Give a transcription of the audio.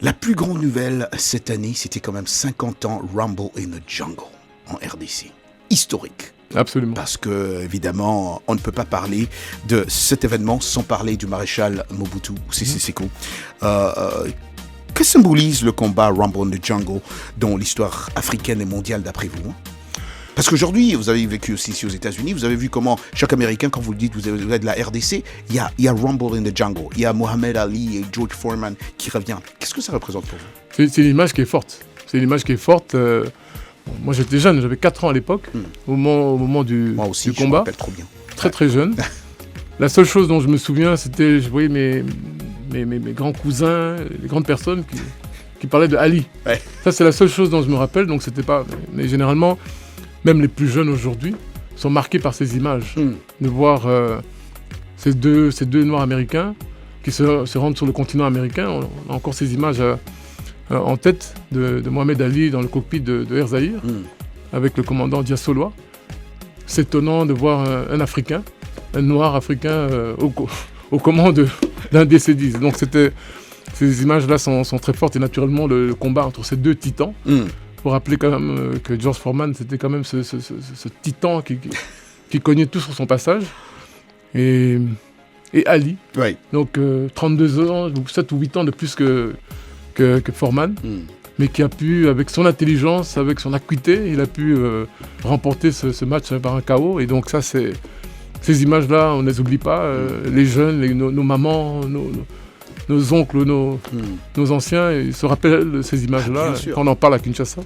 La plus grande nouvelle cette année, c'était quand même 50 ans Rumble in the Jungle en RDC. Historique. Absolument. Parce que, évidemment, on ne peut pas parler de cet événement sans parler du maréchal Mobutu Sese Seko. Que symbolise le combat Rumble in the Jungle dans l'histoire africaine et mondiale d'après vous? Parce qu'aujourd'hui, vous avez vécu aussi ici aux États-Unis, vous avez vu comment chaque Américain, quand vous le dites, vous êtes de la RDC, il y a Rumble in the Jungle, il y a Muhammad Ali et George Foreman qui revient. Qu'est-ce que ça représente pour vous? C'est une image qui est forte. C'est une image qui est forte. Moi, j'étais jeune, j'avais 4 ans à l'époque, au moment du combat. Moi aussi, je me rappelle trop bien. Très jeune. La seule chose dont je me souviens, c'était, je voyais mes grands cousins, les grandes personnes qui parlaient de Ali. Ouais. Ça, c'est la seule chose dont je me rappelle, donc c'était pas... Mais généralement, même les plus jeunes aujourd'hui sont marqués par ces images. De voir ces deux Noirs américains qui se rendent sur le continent américain. On a encore ces images en tête de Mohamed Ali dans le cockpit de Air Zahir, avec le commandant Dia Soloa. C'est étonnant de voir un Africain, un Noir africain aux commandes d'un DC-10. Donc ces images-là sont très fortes et naturellement le combat entre ces deux titans. Pour rappeler quand même que George Foreman, c'était quand même ce titan qui cognait tout sur son passage. Et Ali, donc 32 ans, 7 ou 8 ans de plus que Foreman, mais qui a pu, avec son intelligence, avec son acuité, il a pu remporter ce match par un KO. Et donc ça, ces images-là, on ne les oublie pas. Les jeunes, nos mamans, nos oncles, nos anciens, ils se rappellent de ces images-là quand on en parle à Kinshasa.